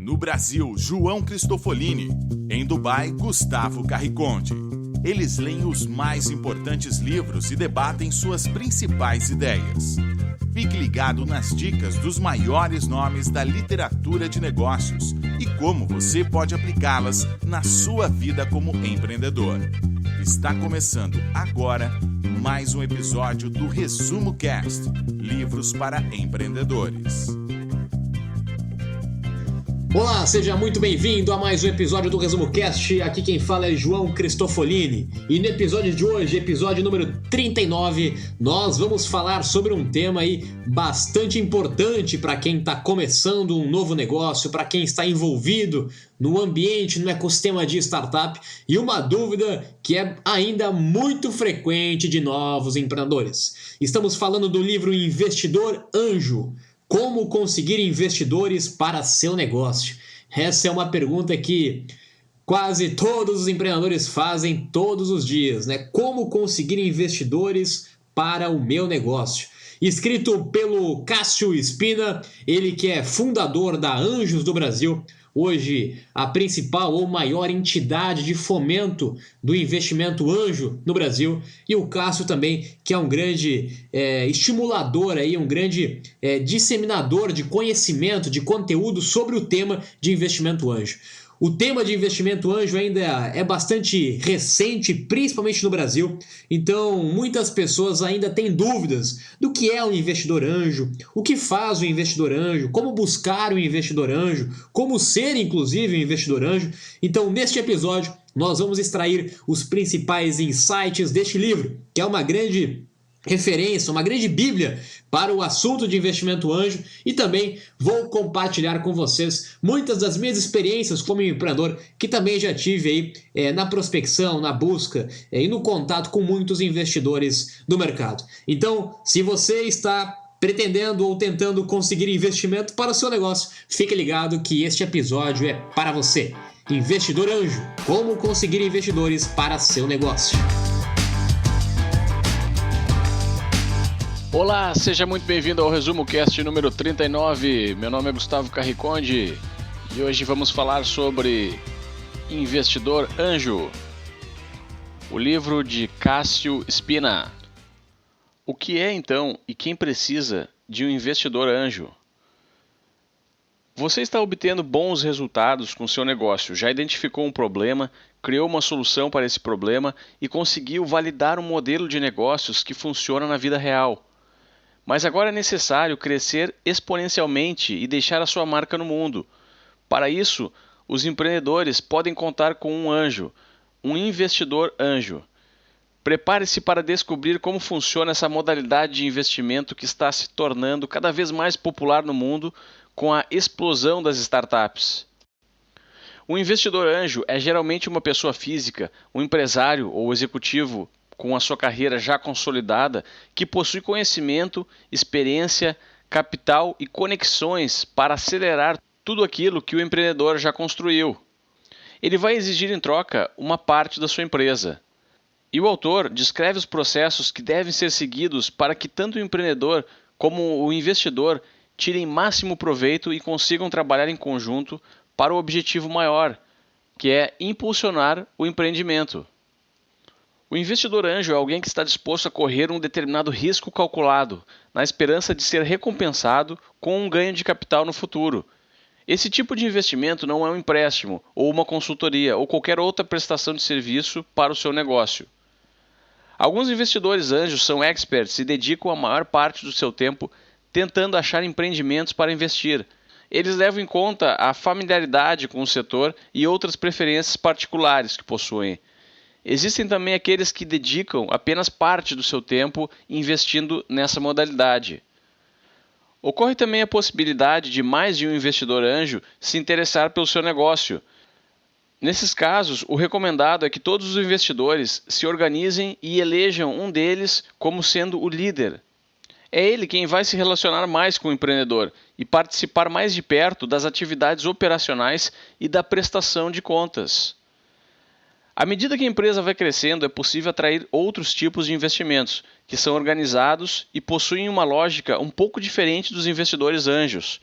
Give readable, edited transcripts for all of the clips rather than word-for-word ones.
No Brasil, João Cristofolini. Em Dubai, Gustavo Carriconde. Eles leem os mais importantes livros e debatem suas principais ideias. Fique ligado nas dicas dos maiores nomes da literatura de negócios e como você pode aplicá-las na sua vida como empreendedor. Está começando agora mais um episódio do Resumo Cast, livros para empreendedores. Olá, seja muito bem-vindo a mais um episódio do Resumo Cast. Aqui quem fala é João Cristofolini. E no episódio de hoje, episódio número 39, nós vamos falar sobre um tema aí bastante importante para quem está começando um novo negócio, para quem está envolvido no ambiente, no ecossistema de startup, e uma dúvida que é ainda muito frequente de novos empreendedores. Estamos falando do livro Investidor Anjo. Como conseguir investidores para seu negócio? Essa é uma pergunta que quase todos os empreendedores fazem todos os dias, né? Como conseguir investidores para o meu negócio? Escrito pelo Cássio Spina, ele que é fundador da Anjos do Brasil, hoje a principal ou maior entidade de fomento do investimento anjo no Brasil, e o Cássio também, que é um grande estimulador, aí, um grande disseminador de conhecimento, de conteúdo sobre o tema de investimento anjo. O tema de investimento anjo ainda é bastante recente, principalmente no Brasil, então muitas pessoas ainda têm dúvidas do que é um investidor anjo, o que faz o investidor anjo, como buscar um investidor anjo, como ser inclusive um investidor anjo. Então neste episódio nós vamos extrair os principais insights deste livro, que é uma grande referência, uma grande bíblia para o assunto de investimento anjo, e também vou compartilhar com vocês muitas das minhas experiências como empreendedor, que também já tive aí na prospecção, na busca e no contato com muitos investidores do mercado. Então, se você está pretendendo ou tentando conseguir investimento para o seu negócio, fique ligado que este episódio é para você. Investidor Anjo, como conseguir investidores para seu negócio. Olá, seja muito bem-vindo ao Resumo Cast número 39. Meu nome é Gustavo Carriconde e hoje vamos falar sobre Investidor Anjo, o livro de Cássio Spina. O que é então e quem precisa de um investidor anjo? Você está obtendo bons resultados com seu negócio, já identificou um problema, criou uma solução para esse problema e conseguiu validar um modelo de negócios que funciona na vida real. Mas agora é necessário crescer exponencialmente e deixar a sua marca no mundo. Para isso, os empreendedores podem contar com um anjo, um investidor anjo. Prepare-se para descobrir como funciona essa modalidade de investimento que está se tornando cada vez mais popular no mundo com a explosão das startups. O investidor anjo é geralmente uma pessoa física, um empresário ou executivo com a sua carreira já consolidada, que possui conhecimento, experiência, capital e conexões para acelerar tudo aquilo que o empreendedor já construiu. Ele vai exigir em troca uma parte da sua empresa. E o autor descreve os processos que devem ser seguidos para que tanto o empreendedor como o investidor tirem máximo proveito e consigam trabalhar em conjunto para o objetivo maior, que é impulsionar o empreendimento. O investidor anjo é alguém que está disposto a correr um determinado risco calculado, na esperança de ser recompensado com um ganho de capital no futuro. Esse tipo de investimento não é um empréstimo, ou uma consultoria, ou qualquer outra prestação de serviço para o seu negócio. Alguns investidores anjos são experts e dedicam a maior parte do seu tempo tentando achar empreendimentos para investir. Eles levam em conta a familiaridade com o setor e outras preferências particulares que possuem. Existem também aqueles que dedicam apenas parte do seu tempo investindo nessa modalidade. Ocorre também a possibilidade de mais de um investidor anjo se interessar pelo seu negócio. Nesses casos, o recomendado é que todos os investidores se organizem e elejam um deles como sendo o líder. É ele quem vai se relacionar mais com o empreendedor e participar mais de perto das atividades operacionais e da prestação de contas. À medida que a empresa vai crescendo, é possível atrair outros tipos de investimentos, que são organizados e possuem uma lógica um pouco diferente dos investidores anjos.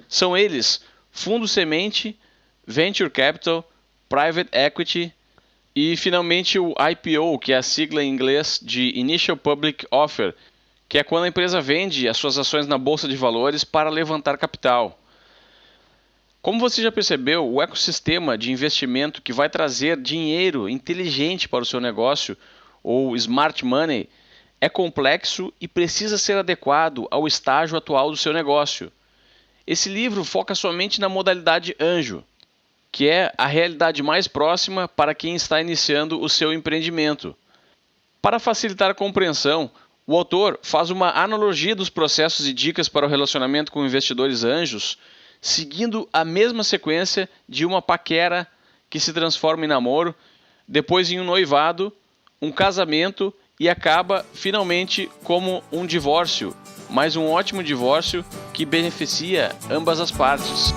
São eles fundo semente, venture capital, private equity e finalmente o IPO, que é a sigla em inglês de Initial Public Offer, que é quando a empresa vende as suas ações na bolsa de valores para levantar capital. Como você já percebeu, o ecossistema de investimento que vai trazer dinheiro inteligente para o seu negócio, ou smart money, é complexo e precisa ser adequado ao estágio atual do seu negócio. Esse livro foca somente na modalidade anjo, que é a realidade mais próxima para quem está iniciando o seu empreendimento. Para facilitar a compreensão, o autor faz uma analogia dos processos e dicas para o relacionamento com investidores anjos, seguindo a mesma sequência de uma paquera que se transforma em namoro, depois em um noivado, um casamento e acaba finalmente como um divórcio, mas um ótimo divórcio que beneficia ambas as partes.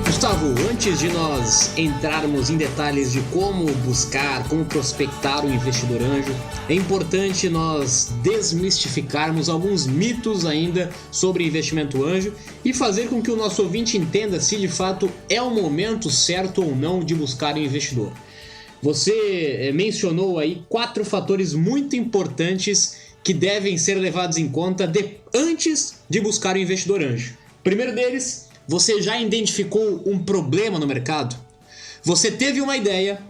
Gustavo, antes de nós entrarmos em detalhes de como buscar, como prospectar um investidor anjo, é importante nós desmistificarmos alguns mitos ainda sobre investimento anjo e fazer com que o nosso ouvinte entenda se de fato é o momento certo ou não de buscar um investidor. Você mencionou aí 4 fatores muito importantes que devem ser levados em conta antes de buscar um investidor anjo. O primeiro deles: você já identificou um problema no mercado? Você teve uma ideia,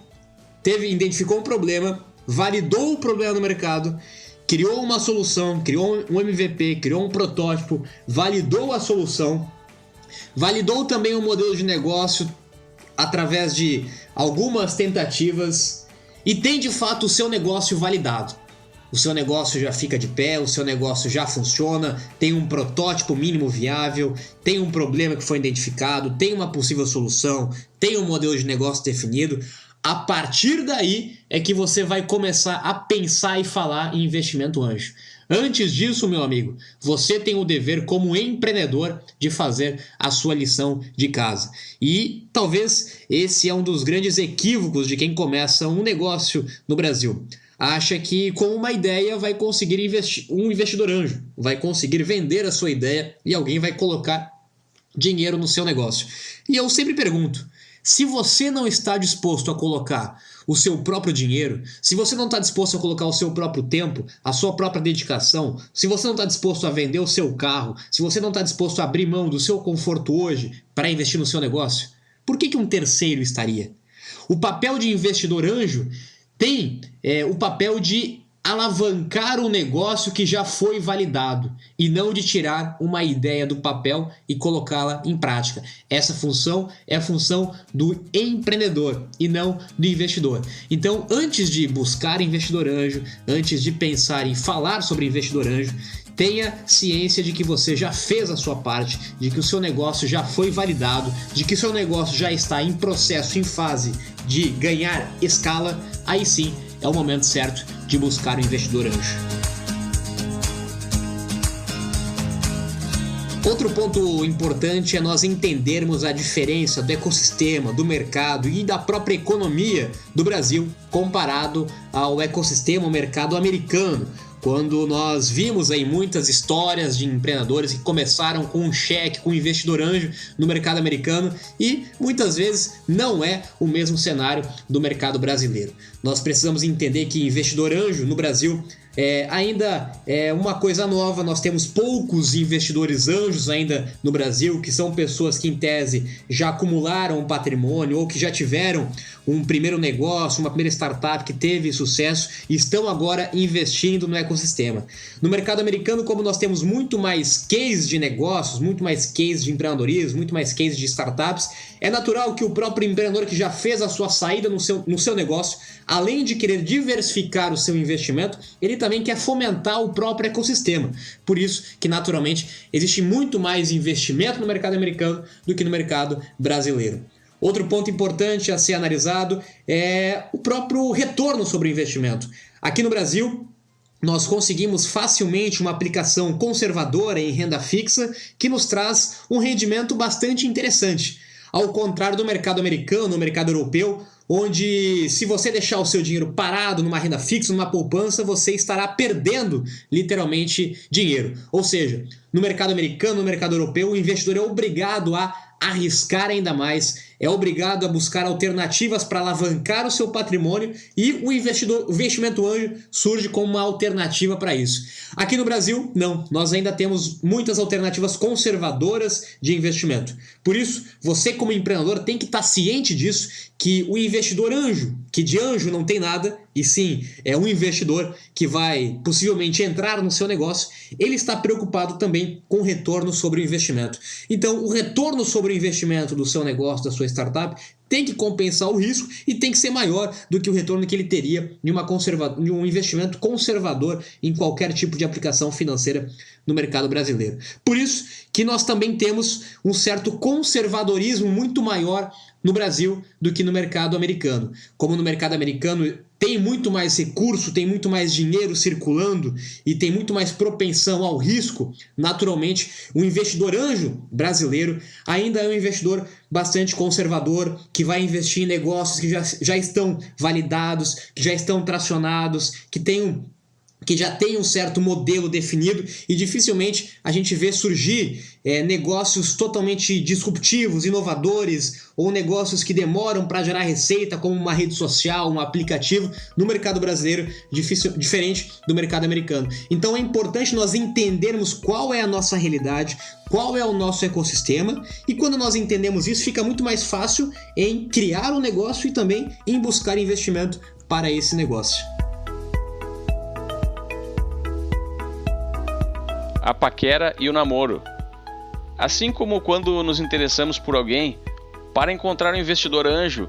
identificou um problema, validou o problema no mercado, criou uma solução, criou um MVP, criou um protótipo, validou a solução, validou também um modelo de negócio através de algumas tentativas e tem de fato o seu negócio validado. O seu negócio já fica de pé, o seu negócio já funciona, tem um protótipo mínimo viável, tem um problema que foi identificado, tem uma possível solução, tem um modelo de negócio definido. A partir daí é que você vai começar a pensar e falar em investimento anjo. Antes disso, meu amigo, você tem o dever como empreendedor de fazer a sua lição de casa. E talvez esse é um dos grandes equívocos de quem começa um negócio no Brasil. Acha que com uma ideia vai conseguir um investidor anjo, vai conseguir vender a sua ideia e alguém vai colocar dinheiro no seu negócio. E eu sempre pergunto, se você não está disposto a colocar o seu próprio dinheiro, se você não está disposto a colocar o seu próprio tempo, a sua própria dedicação, se você não está disposto a vender o seu carro, se você não está disposto a abrir mão do seu conforto hoje para investir no seu negócio, por que um terceiro estaria? O papel de investidor anjo tem o papel de alavancar o negócio que já foi validado e não de tirar uma ideia do papel e colocá-la em prática. Essa função é a função do empreendedor e não do investidor. Então, antes de buscar investidor anjo, antes de pensar em falar sobre investidor anjo, tenha ciência de que você já fez a sua parte, de que o seu negócio já foi validado, de que o seu negócio já está em processo, em fase de ganhar escala. Aí sim é o momento certo de buscar um investidor anjo. Outro ponto importante é nós entendermos a diferença do ecossistema, do mercado e da própria economia do Brasil comparado ao ecossistema, ao mercado americano. Quando nós vimos aí muitas histórias de empreendedores que começaram com um cheque, com um investidor anjo no mercado americano e muitas vezes não é o mesmo cenário do mercado brasileiro. Nós precisamos entender que investidor anjo no Brasil ainda é uma coisa nova. Nós temos poucos investidores anjos ainda no Brasil, que são pessoas que em tese já acumularam um patrimônio ou que já tiveram um primeiro negócio, uma primeira startup que teve sucesso e estão agora investindo no ecossistema. No mercado americano, como nós temos muito mais case de negócios, muito mais case de empreendedorismo, muito mais case de startups, é natural que o próprio empreendedor que já fez a sua saída no seu negócio, além de querer diversificar o seu investimento, ele também quer fomentar o próprio ecossistema. Por isso que, naturalmente, existe muito mais investimento no mercado americano do que no mercado brasileiro. Outro ponto importante a ser analisado é o próprio retorno sobre o investimento. Aqui no Brasil, nós conseguimos facilmente uma aplicação conservadora em renda fixa que nos traz um rendimento bastante interessante. Ao contrário do mercado americano, no mercado europeu, onde se você deixar o seu dinheiro parado numa renda fixa, numa poupança, você estará perdendo literalmente dinheiro. Ou seja, no mercado americano, no mercado europeu, o investidor é obrigado a arriscar ainda mais, é obrigado a buscar alternativas para alavancar o seu patrimônio e o investimento anjo surge como uma alternativa para isso. Aqui no Brasil, não, nós ainda temos muitas alternativas conservadoras de investimento. Por isso, você como empreendedor tem que estar ciente disso, que o investidor anjo, que de anjo não tem nada, e sim, é um investidor que vai possivelmente entrar no seu negócio, ele está preocupado também com o retorno sobre o investimento. Então, o retorno sobre o investimento do seu negócio, da sua startup, tem que compensar o risco e tem que ser maior do que o retorno que ele teria de um investimento conservador em qualquer tipo de aplicação financeira no mercado brasileiro. Por isso que nós também temos um certo conservadorismo muito maior no Brasil do que no mercado americano. Como no mercado americano tem muito mais recurso, tem muito mais dinheiro circulando e tem muito mais propensão ao risco, naturalmente, o investidor anjo brasileiro ainda é um investidor bastante conservador, que vai investir em negócios que já estão validados, que já estão tracionados, que já tem um certo modelo definido e dificilmente a gente vê surgir negócios totalmente disruptivos, inovadores ou negócios que demoram para gerar receita, como uma rede social, um aplicativo, no mercado brasileiro, diferente do mercado americano. Então é importante nós entendermos qual é a nossa realidade, qual é o nosso ecossistema, e quando nós entendemos isso, fica muito mais fácil em criar um negócio e também em buscar investimento para esse negócio. A paquera e o namoro. Assim como quando nos interessamos por alguém, para encontrar um investidor anjo,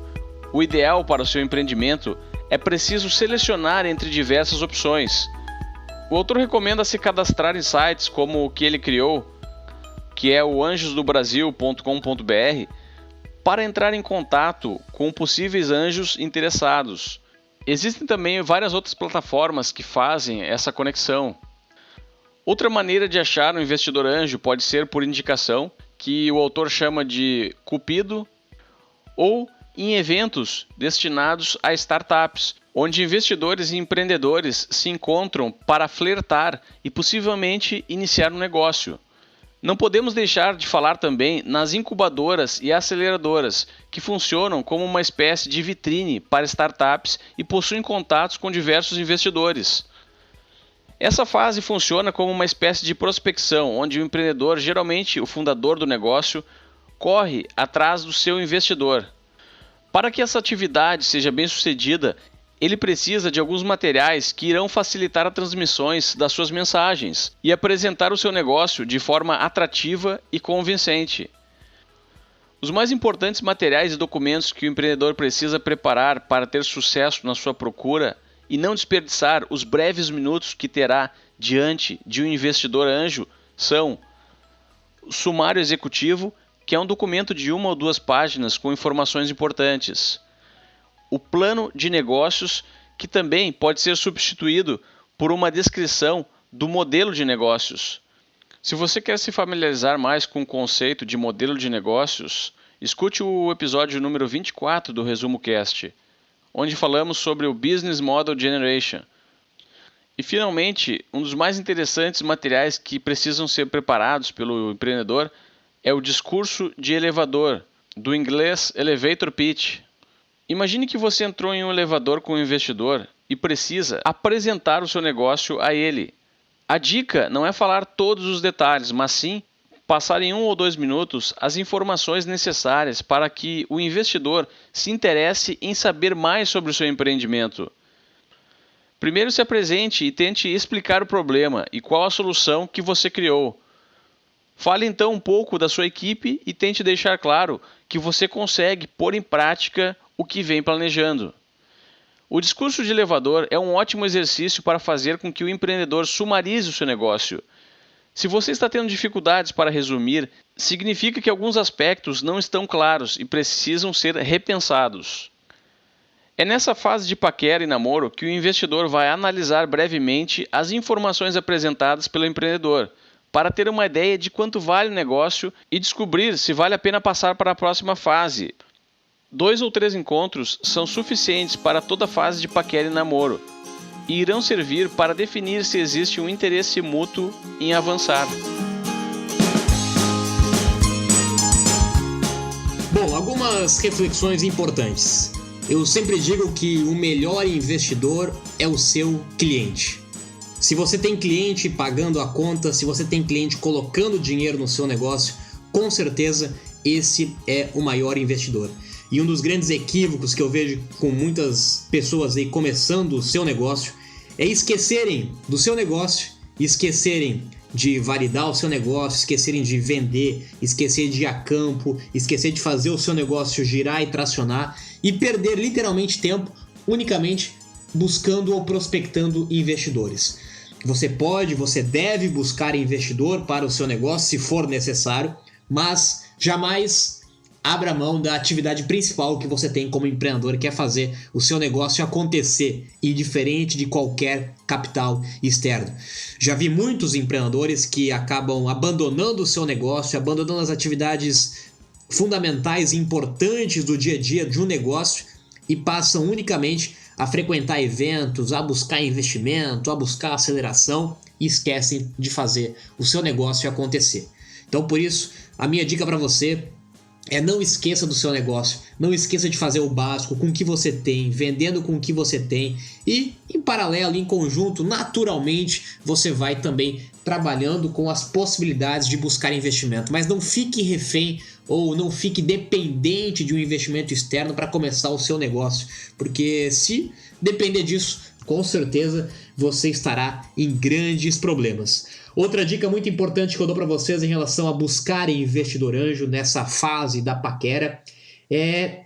o ideal para o seu empreendimento é preciso selecionar entre diversas opções. O autor recomenda se cadastrar em sites como o que ele criou, que é o anjosdobrasil.com.br, para entrar em contato com possíveis anjos interessados. Existem também várias outras plataformas que fazem essa conexão. Outra maneira de achar um investidor anjo pode ser por indicação, que o autor chama de Cupido, ou em eventos destinados a startups, onde investidores e empreendedores se encontram para flertar e possivelmente iniciar um negócio. Não podemos deixar de falar também nas incubadoras e aceleradoras, que funcionam como uma espécie de vitrine para startups e possuem contatos com diversos investidores. Essa fase funciona como uma espécie de prospecção, onde o empreendedor, geralmente o fundador do negócio, corre atrás do seu investidor. Para que essa atividade seja bem sucedida, ele precisa de alguns materiais que irão facilitar as transmissões das suas mensagens e apresentar o seu negócio de forma atrativa e convincente. Os mais importantes materiais e documentos que o empreendedor precisa preparar para ter sucesso na sua procura e não desperdiçar os breves minutos que terá diante de um investidor anjo são o sumário executivo, que é um documento de 1 ou 2 páginas com informações importantes. O plano de negócios, que também pode ser substituído por uma descrição do modelo de negócios. Se você quer se familiarizar mais com o conceito de modelo de negócios, escute o episódio número 24 do Resumo Cast, onde falamos sobre o Business Model Generation. E finalmente, um dos mais interessantes materiais que precisam ser preparados pelo empreendedor é o discurso de elevador, do inglês Elevator Pitch. Imagine que você entrou em um elevador com um investidor e precisa apresentar o seu negócio a ele. A dica não é falar todos os detalhes, mas sim passar em 1 ou 2 minutos as informações necessárias para que o investidor se interesse em saber mais sobre o seu empreendimento. Primeiro se apresente e tente explicar o problema e qual a solução que você criou. Fale então um pouco da sua equipe e tente deixar claro que você consegue pôr em prática o que vem planejando. O discurso de elevador é um ótimo exercício para fazer com que o empreendedor sumarize o seu negócio. Se você está tendo dificuldades para resumir, significa que alguns aspectos não estão claros e precisam ser repensados. É nessa fase de paquera e namoro que o investidor vai analisar brevemente as informações apresentadas pelo empreendedor, para ter uma ideia de quanto vale o negócio e descobrir se vale a pena passar para a próxima fase. 2 ou 3 encontros são suficientes para toda a fase de paquera e namoro e irão servir para definir se existe um interesse mútuo em avançar. Bom, algumas reflexões importantes. Eu sempre digo que o melhor investidor é o seu cliente. Se você tem cliente pagando a conta, se você tem cliente colocando dinheiro no seu negócio, com certeza esse é o maior investidor. E um dos grandes equívocos que eu vejo com muitas pessoas aí começando o seu negócio é esquecerem do seu negócio, esquecerem de validar o seu negócio, esquecerem de vender, esquecer de ir a campo, esquecer de fazer o seu negócio girar e tracionar e perder literalmente tempo unicamente buscando ou prospectando investidores. Você deve buscar investidor para o seu negócio se for necessário, mas jamais abra mão da atividade principal que você tem como empreendedor, que é fazer o seu negócio acontecer, indiferente de qualquer capital externo. Já vi muitos empreendedores que acabam abandonando o seu negócio, abandonando as atividades fundamentais e importantes do dia a dia de um negócio e passam unicamente a frequentar eventos, a buscar investimento, a buscar aceleração e esquecem de fazer o seu negócio acontecer. Então, por isso, a minha dica para você é: não esqueça do seu negócio, não esqueça de fazer o básico com o que você tem, vendendo com o que você tem e, em paralelo, em conjunto, naturalmente, você vai também trabalhando com as possibilidades de buscar investimento. Mas não fique refém ou não fique dependente de um investimento externo para começar o seu negócio, porque se depender disso, com certeza você estará em grandes problemas. Outra dica muito importante que eu dou para vocês em relação a buscarem investidor anjo nessa fase da paquera é,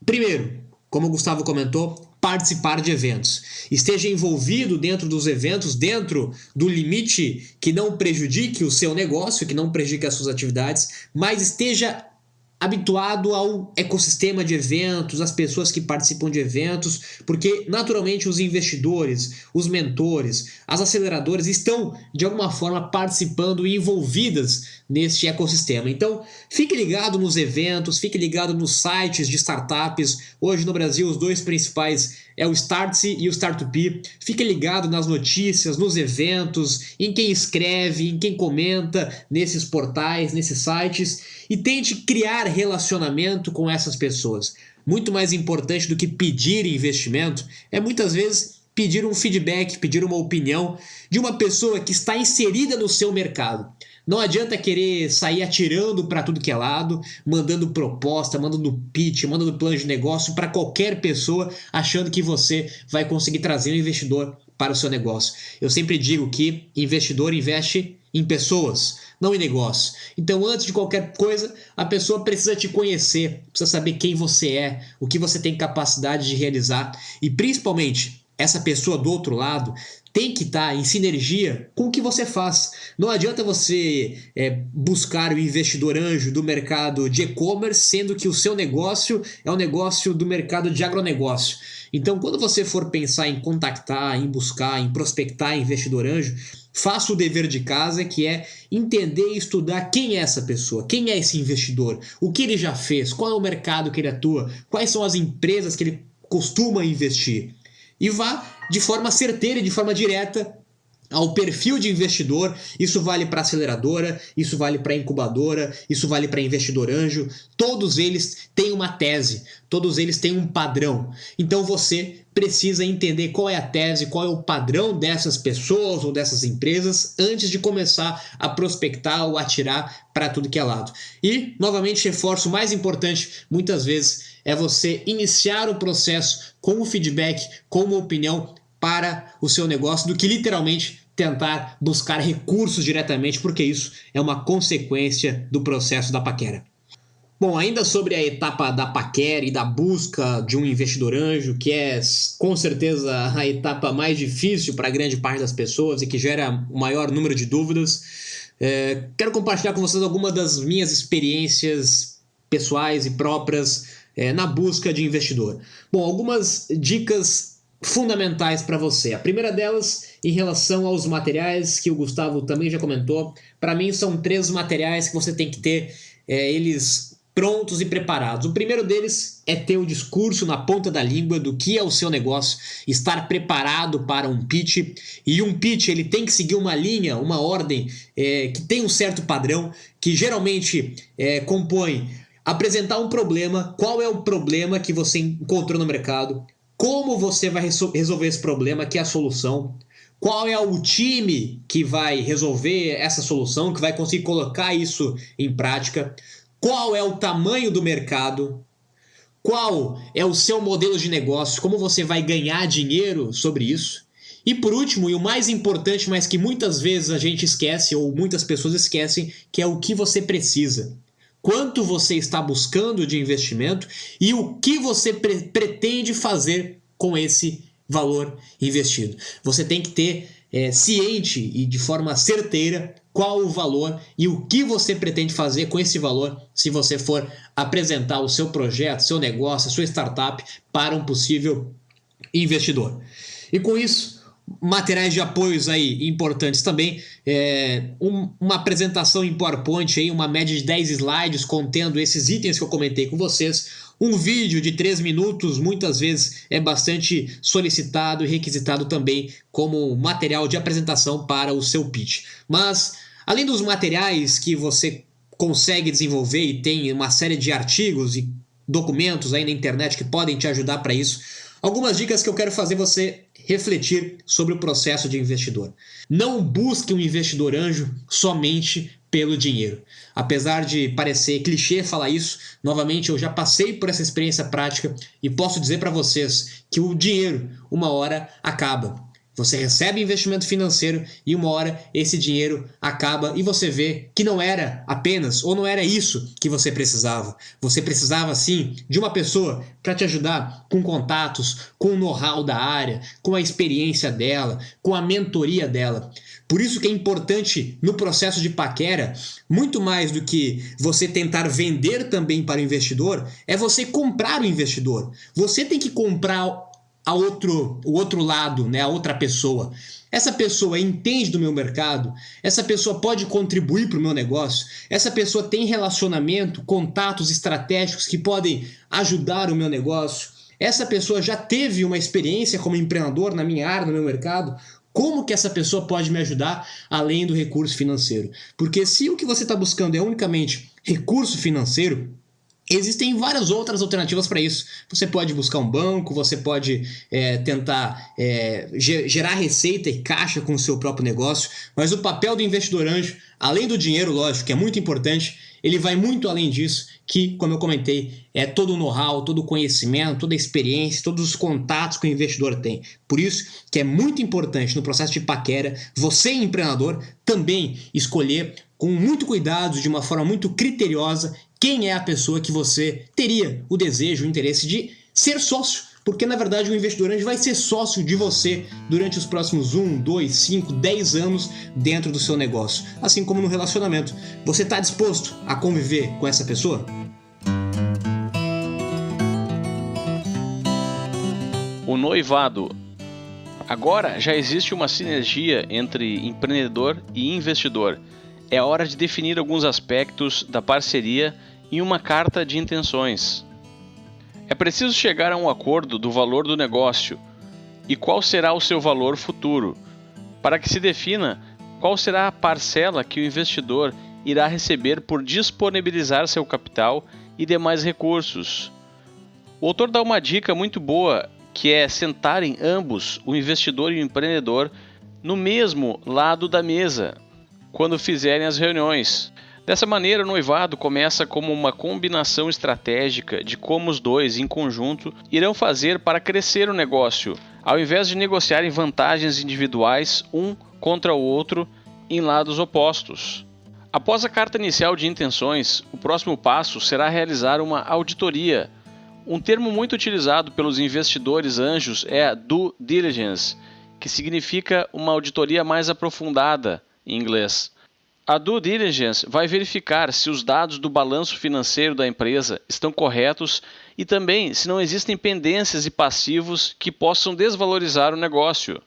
primeiro, como o Gustavo comentou, participar de eventos. Esteja envolvido dentro dos eventos, dentro do limite que não prejudique o seu negócio, que não prejudique as suas atividades, mas esteja habituado ao ecossistema de eventos, as pessoas que participam de eventos, porque naturalmente os investidores, os mentores, as aceleradoras estão de alguma forma participando e envolvidas neste ecossistema. Então, fique ligado nos eventos, fique ligado nos sites de startups. Hoje no Brasil os 2 principais é o Startse e o Startup. Fique ligado nas notícias, nos eventos, em quem escreve, em quem comenta nesses portais, nesses sites e tente criar relacionamento com essas pessoas. Muito mais importante do que pedir investimento é muitas vezes pedir um feedback, pedir uma opinião de uma pessoa que está inserida no seu mercado. Não adianta querer sair atirando para tudo que é lado, mandando proposta, mandando pitch, mandando plano de negócio para qualquer pessoa, achando que você vai conseguir trazer um investidor para o seu negócio. Eu sempre digo que investidor investe em pessoas, não em negócio. Então, antes de qualquer coisa, a pessoa precisa te conhecer, precisa saber quem você é, o que você tem capacidade de realizar e, principalmente, essa pessoa do outro lado tem que estar em sinergia com o que você faz. Não adianta você buscar o investidor anjo do mercado de e-commerce, sendo que o seu negócio é um negócio do mercado de agronegócio. Então, quando você for pensar em contactar, em buscar, em prospectar investidor anjo, faça o dever de casa, que é entender e estudar quem é essa pessoa, quem é esse investidor, o que ele já fez, qual é o mercado que ele atua, quais são as empresas que ele costuma investir. E vá de forma certeira e de forma direta ao perfil de investidor. Isso vale para aceleradora, isso vale para incubadora, isso vale para investidor anjo. Todos eles têm uma tese, todos eles têm um padrão. Então você precisa entender qual é a tese, qual é o padrão dessas pessoas ou dessas empresas antes de começar a prospectar ou atirar para tudo que é lado. E, novamente, reforço, o mais importante, muitas vezes, é você iniciar o processo com o feedback, com uma opinião para o seu negócio, do que literalmente tentar buscar recursos diretamente, porque isso é uma consequência do processo da paquera. Bom, ainda sobre a etapa da paquera e da busca de um investidor anjo, que é com certeza a etapa mais difícil para grande parte das pessoas e que gera o maior número de dúvidas, quero compartilhar com vocês algumas das minhas experiências pessoais e próprias na busca de investidor. Bom, algumas dicas fundamentais para você. A primeira delas, em relação aos materiais, que o Gustavo também já comentou, para mim são 3 materiais que você tem que ter eles prontos e preparados. O primeiro deles é ter o discurso na ponta da língua do que é o seu negócio, estar preparado para um pitch. E um pitch ele tem que seguir uma linha, uma ordem que tem um certo padrão, que geralmente compõe apresentar um problema, qual é o problema que você encontrou no mercado, como você vai resolver esse problema, que é a solução, qual é o time que vai resolver essa solução, que vai conseguir colocar isso em prática, qual é o tamanho do mercado, qual é o seu modelo de negócio, como você vai ganhar dinheiro sobre isso. E por último, e o mais importante, mas que muitas vezes a gente esquece, ou muitas pessoas esquecem, que é o que você precisa. Quanto você está buscando de investimento e o que você pretende fazer com esse valor investido. Você tem que ter ciente e de forma certeira qual o valor e o que você pretende fazer com esse valor se você for apresentar o seu projeto, seu negócio, a sua startup para um possível investidor. E com isso, materiais de apoios aí importantes também, uma apresentação em PowerPoint, aí, uma média de 10 slides contendo esses itens que eu comentei com vocês, um vídeo de 3 minutos, muitas vezes é bastante solicitado e requisitado também como material de apresentação para o seu pitch. Mas, além dos materiais que você consegue desenvolver e tem uma série de artigos e documentos aí na internet que podem te ajudar para isso, algumas dicas que eu quero fazer você refletir sobre o processo de investidor. Não busque um investidor anjo somente pelo dinheiro. Apesar de parecer clichê falar isso, novamente eu já passei por essa experiência prática e posso dizer para vocês que o dinheiro, uma hora, acaba. Você recebe investimento financeiro e uma hora esse dinheiro acaba e você vê que não era apenas, ou não era isso que você precisava. Você precisava sim de uma pessoa para te ajudar com contatos, com o know-how da área, com a experiência dela, com a mentoria dela. Por isso que é importante no processo de paquera, muito mais do que você tentar vender também para o investidor, é você comprar o investidor. Você tem que comprar o outro lado, né, a outra pessoa. Essa pessoa entende do meu mercado, essa pessoa pode contribuir para o meu negócio, essa pessoa tem relacionamento, contatos estratégicos que podem ajudar o meu negócio, essa pessoa já teve uma experiência como empreendedor na minha área, no meu mercado. Como que essa pessoa pode me ajudar além do recurso financeiro? Porque se o que você está buscando é unicamente recurso financeiro, existem várias outras alternativas para isso. Você pode buscar um banco, você pode tentar gerar receita e caixa com o seu próprio negócio, mas o papel do investidor anjo, além do dinheiro, lógico, que é muito importante, ele vai muito além disso, que, como eu comentei, é todo o know-how, todo o conhecimento, toda a experiência, todos os contatos que o investidor tem. Por isso que é muito importante no processo de paquera, você, empreendedor, também escolher com muito cuidado, de uma forma muito criteriosa, quem é a pessoa que você teria o desejo, o interesse de ser sócio. Porque, na verdade, o investidor anjo vai ser sócio de você durante os próximos 1, 2, 5, 10 anos dentro do seu negócio. Assim como no relacionamento. Você está disposto a conviver com essa pessoa? O noivado. Agora já existe uma sinergia entre empreendedor e investidor. É hora de definir alguns aspectos da parceria em uma carta de intenções. É preciso chegar a um acordo do valor do negócio e qual será o seu valor futuro, para que se defina qual será a parcela que o investidor irá receber por disponibilizar seu capital e demais recursos. O autor dá uma dica muito boa, que é sentarem ambos, o investidor e o empreendedor, no mesmo lado da mesa, quando fizerem as reuniões. Dessa maneira, o noivado começa como uma combinação estratégica de como os dois, em conjunto, irão fazer para crescer o negócio, ao invés de negociarem vantagens individuais um contra o outro em lados opostos. Após a carta inicial de intenções, o próximo passo será realizar uma auditoria. Um termo muito utilizado pelos investidores anjos é a due diligence, que significa uma auditoria mais aprofundada em inglês. A due diligence vai verificar se os dados do balanço financeiro da empresa estão corretos e também se não existem pendências e passivos que possam desvalorizar o negócio.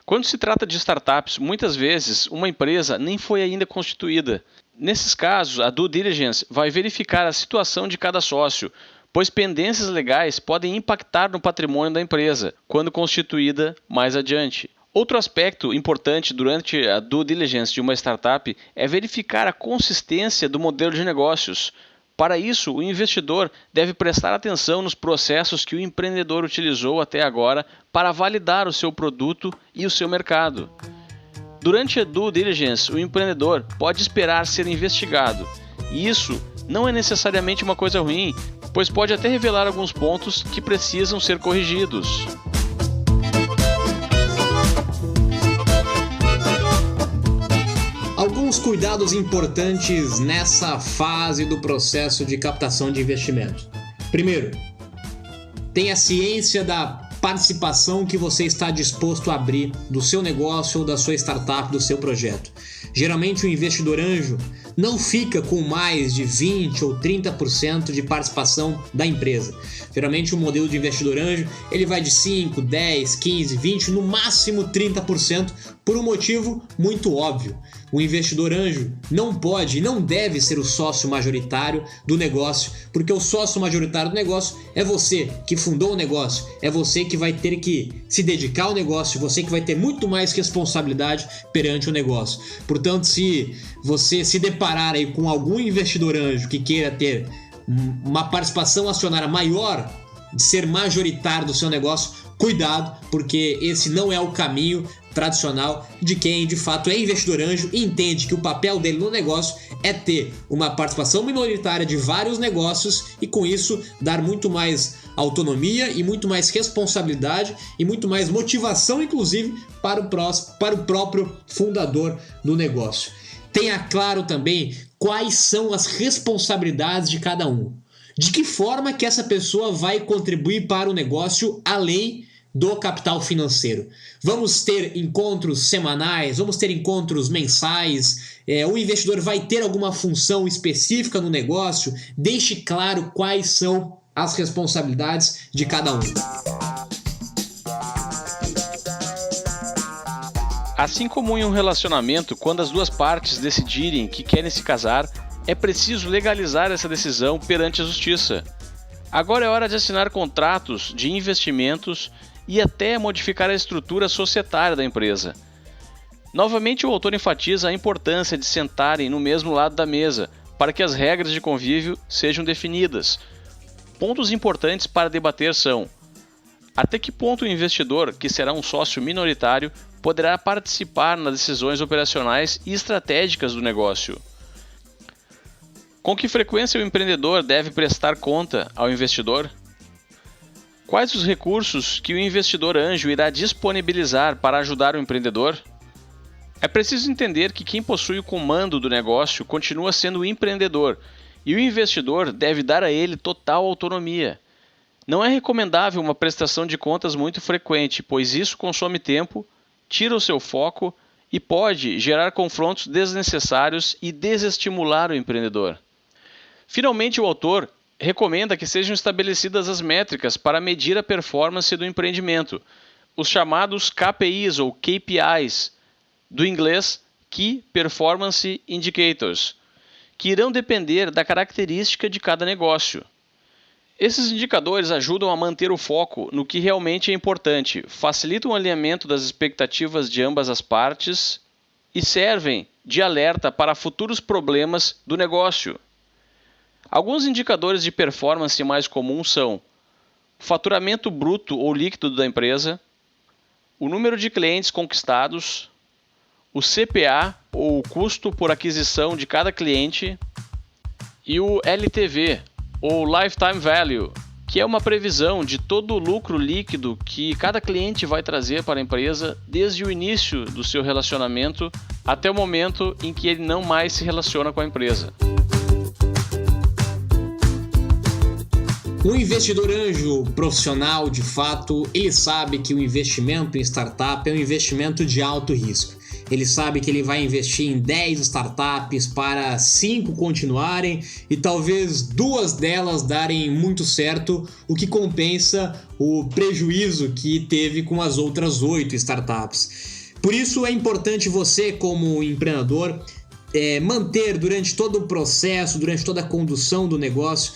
Quando se trata de startups, muitas vezes uma empresa nem foi ainda constituída. Nesses casos, a due diligence vai verificar a situação de cada sócio, pois pendências legais podem impactar no patrimônio da empresa, quando constituída mais adiante. Outro aspecto importante durante a due diligence de uma startup é verificar a consistência do modelo de negócios. Para isso, o investidor deve prestar atenção nos processos que o empreendedor utilizou até agora para validar o seu produto e o seu mercado. Durante a due diligence, o empreendedor pode esperar ser investigado, e isso não é necessariamente uma coisa ruim, pois pode até revelar alguns pontos que precisam ser corrigidos. Alguns cuidados importantes nessa fase do processo de captação de investimentos. Primeiro, tenha ciência da participação que você está disposto a abrir do seu negócio ou da sua startup, do seu projeto. Geralmente o investidor anjo não fica com mais de 20 ou 30% de participação da empresa. Geralmente o modelo de investidor anjo ele vai de 5, 10, 15, 20, no máximo 30%, por um motivo muito óbvio. O investidor anjo não pode e não deve ser o sócio majoritário do negócio, porque o sócio majoritário do negócio é você que fundou o negócio, é você que vai ter que se dedicar ao negócio, você que vai ter muito mais responsabilidade perante o negócio. Portanto, se você se deparar aí com algum investidor anjo que queira ter uma participação acionária maior, de ser majoritário do seu negócio, cuidado, porque esse não é o caminho tradicional de quem de fato é investidor anjo e entende que o papel dele no negócio é ter uma participação minoritária de vários negócios e com isso dar muito mais autonomia e muito mais responsabilidade e muito mais motivação, inclusive, para o próprio fundador do negócio. Tenha claro também quais são as responsabilidades de cada um. De que forma que essa pessoa vai contribuir para o negócio além do capital financeiro. Vamos ter encontros semanais, vamos ter encontros mensais, o investidor vai ter alguma função específica no negócio. Deixe claro quais são as responsabilidades de cada um. Assim como em um relacionamento, quando as duas partes decidirem que querem se casar, é preciso legalizar essa decisão perante a justiça. Agora é hora de assinar contratos de investimentos e até modificar a estrutura societária da empresa. Novamente, o autor enfatiza a importância de sentarem no mesmo lado da mesa para que as regras de convívio sejam definidas. Pontos importantes para debater são: até que ponto o investidor, que será um sócio minoritário, poderá participar nas decisões operacionais e estratégicas do negócio? Com que frequência o empreendedor deve prestar conta ao investidor? Quais os recursos que o investidor anjo irá disponibilizar para ajudar o empreendedor? É preciso entender que quem possui o comando do negócio continua sendo o empreendedor e o investidor deve dar a ele total autonomia. Não é recomendável uma prestação de contas muito frequente, pois isso consome tempo, tira o seu foco e pode gerar confrontos desnecessários e desestimular o empreendedor. Finalmente, o autor recomenda que sejam estabelecidas as métricas para medir a performance do empreendimento, os chamados KPIs ou KPIs, do inglês Key Performance Indicators, que irão depender da característica de cada negócio. Esses indicadores ajudam a manter o foco no que realmente é importante, facilitam o alinhamento das expectativas de ambas as partes e servem de alerta para futuros problemas do negócio. Alguns indicadores de performance mais comuns são o faturamento bruto ou líquido da empresa, o número de clientes conquistados, o CPA, ou o custo por aquisição de cada cliente, e o LTV, ou Lifetime Value, que é uma previsão de todo o lucro líquido que cada cliente vai trazer para a empresa desde o início do seu relacionamento até o momento em que ele não mais se relaciona com a empresa. Um investidor anjo profissional, de fato, ele sabe que o investimento em startup é um investimento de alto risco. Ele sabe que ele vai investir em 10 startups para 5 continuarem e talvez 2 delas darem muito certo, o que compensa o prejuízo que teve com as outras 8 startups. Por isso é importante você, como empreendedor, manter durante todo o processo, durante toda a condução do negócio,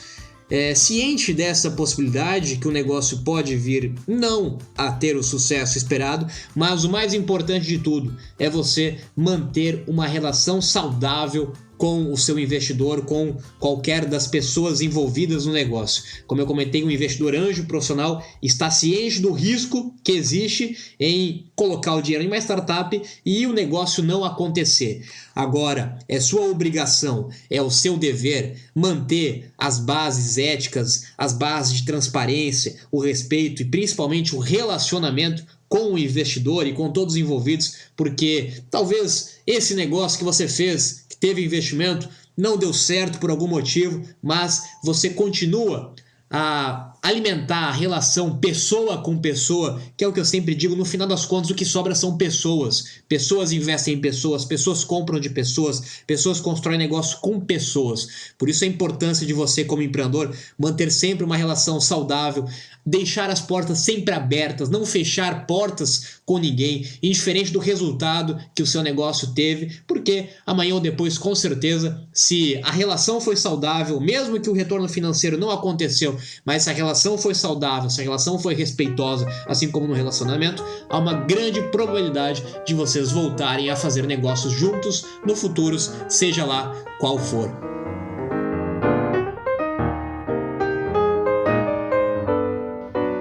ciente dessa possibilidade que o negócio pode vir não a ter o sucesso esperado, mas o mais importante de tudo é você manter uma relação saudável com o seu investidor, com qualquer das pessoas envolvidas no negócio. Como eu comentei, um investidor anjo profissional está ciente do risco que existe em colocar o dinheiro em uma startup e o negócio não acontecer. Agora, é sua obrigação, é o seu dever manter as bases éticas, as bases de transparência, o respeito e principalmente o relacionamento com o investidor e com todos os envolvidos, porque talvez esse negócio que você fez, que teve investimento, não deu certo por algum motivo, mas você continua a alimentar a relação pessoa com pessoa, que é o que eu sempre digo, no final das contas o que sobra são pessoas. Pessoas investem em pessoas, pessoas compram de pessoas, pessoas constroem negócio com pessoas. Por isso a importância de você como empreendedor manter sempre uma relação saudável, deixar as portas sempre abertas, não fechar portas com ninguém, indiferente do resultado que o seu negócio teve, porque amanhã ou depois, com certeza, se a relação foi saudável, mesmo que o retorno financeiro não aconteceu, mas se a relação foi saudável, se a relação foi respeitosa, assim como no relacionamento, há uma grande probabilidade de vocês voltarem a fazer negócios juntos no futuro, seja lá qual for.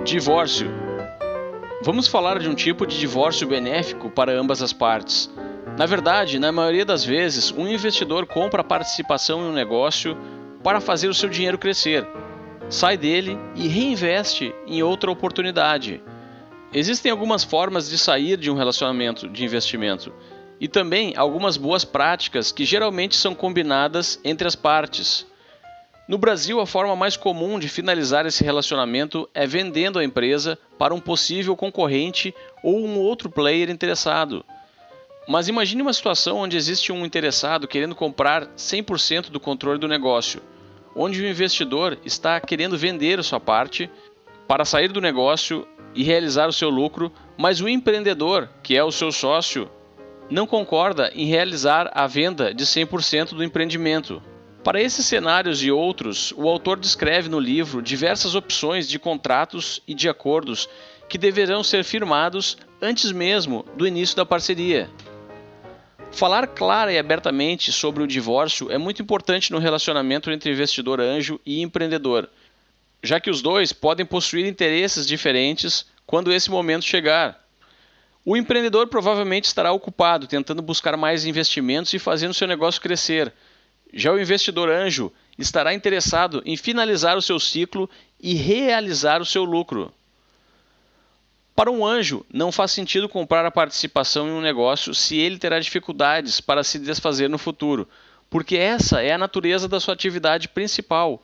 Divórcio. Vamos falar de um tipo de divórcio benéfico para ambas as partes. Na verdade, na maioria das vezes, um investidor compra a participação em um negócio para fazer o seu dinheiro crescer, sai dele e reinveste em outra oportunidade. Existem algumas formas de sair de um relacionamento de investimento e também algumas boas práticas que geralmente são combinadas entre as partes. No Brasil, a forma mais comum de finalizar esse relacionamento é vendendo a empresa para um possível concorrente ou um outro player interessado. Mas imagine uma situação onde existe um interessado querendo comprar 100% do controle do negócio, onde o investidor está querendo vender a sua parte para sair do negócio e realizar o seu lucro, mas o empreendedor, que é o seu sócio, não concorda em realizar a venda de 100% do empreendimento. Para esses cenários e outros, o autor descreve no livro diversas opções de contratos e de acordos que deverão ser firmados antes mesmo do início da parceria. Falar clara e abertamente sobre o divórcio é muito importante no relacionamento entre investidor anjo e empreendedor, já que os dois podem possuir interesses diferentes quando esse momento chegar. O empreendedor provavelmente estará ocupado tentando buscar mais investimentos e fazendo seu negócio crescer. Já o investidor anjo estará interessado em finalizar o seu ciclo e realizar o seu lucro. Para um anjo, não faz sentido comprar a participação em um negócio se ele terá dificuldades para se desfazer no futuro, porque essa é a natureza da sua atividade principal.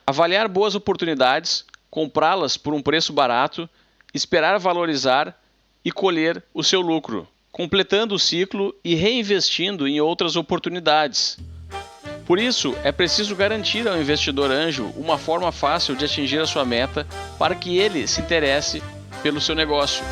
Avaliar boas oportunidades, comprá-las por um preço barato, esperar valorizar e colher o seu lucro, completando o ciclo e reinvestindo em outras oportunidades. Por isso, é preciso garantir ao investidor anjo uma forma fácil de atingir a sua meta para que ele se interesse pelo seu negócio.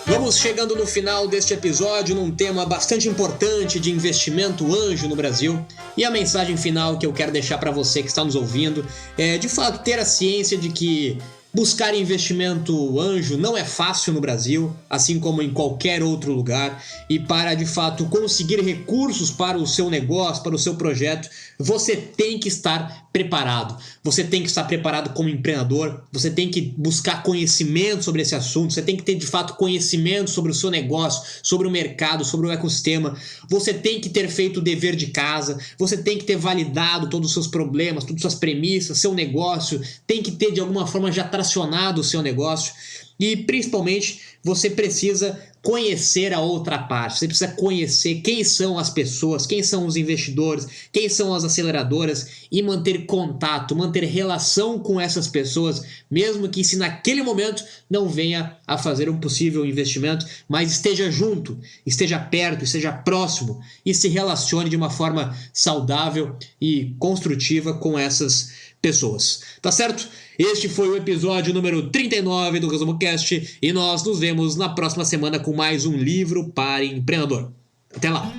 Vamos chegando no final deste episódio num tema bastante importante de investimento anjo no Brasil. E a mensagem final que eu quero deixar para você que está nos ouvindo é, de fato, ter a ciência de que buscar investimento anjo não é fácil no Brasil, assim como em qualquer outro lugar, e para de fato conseguir recursos para o seu negócio, para o seu projeto, você tem que estar preparado. Você tem que estar preparado como empreendedor, você tem que buscar conhecimento sobre esse assunto, você tem que ter de fato conhecimento sobre o seu negócio, sobre o mercado, sobre o ecossistema, você tem que ter feito o dever de casa, você tem que ter validado todos os seus problemas, todas as suas premissas, seu negócio, tem que ter de alguma forma já tracionado o seu negócio e principalmente você precisa conhecer a outra parte, você precisa conhecer quem são as pessoas, quem são os investidores, quem são as aceleradoras e manter contato, manter relação com essas pessoas, mesmo que se naquele momento não venha a fazer um possível investimento, mas esteja junto, esteja perto, esteja próximo e se relacione de uma forma saudável e construtiva com essas pessoas, tá certo? Este foi o episódio número 39 do Resumo Cast e nós nos vemos na próxima semana com mais um livro para empreendedor. Até lá!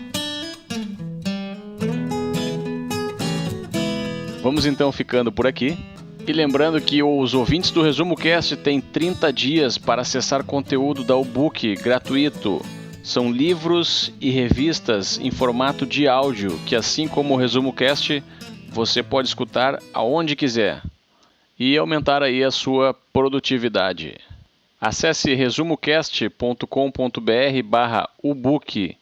Vamos então ficando por aqui. E lembrando que os ouvintes do Resumo Cast têm 30 dias para acessar conteúdo da U-Book gratuito. São livros e revistas em formato de áudio, que assim como o Resumo Cast, você pode escutar aonde quiser e aumentar aí a sua produtividade. Acesse resumocast.com.br/ubook.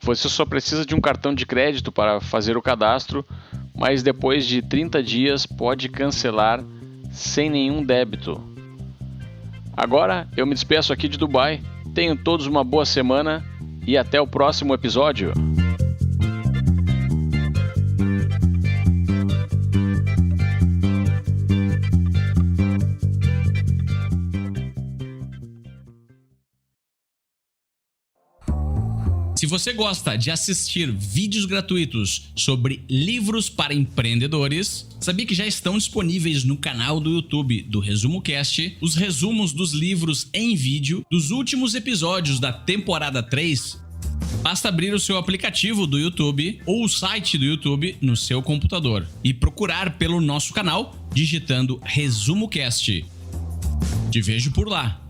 Você só precisa de um cartão de crédito para fazer o cadastro, mas depois de 30 dias pode cancelar sem nenhum débito. Agora eu me despeço aqui de Dubai. Tenham todos uma boa semana e até o próximo episódio. Se você gosta de assistir vídeos gratuitos sobre livros para empreendedores, sabia que já estão disponíveis no canal do YouTube do Resumo Cast os resumos dos livros em vídeo dos últimos episódios da temporada 3? Basta abrir o seu aplicativo do YouTube ou o site do YouTube no seu computador e procurar pelo nosso canal digitando Resumo Cast. Te vejo por lá.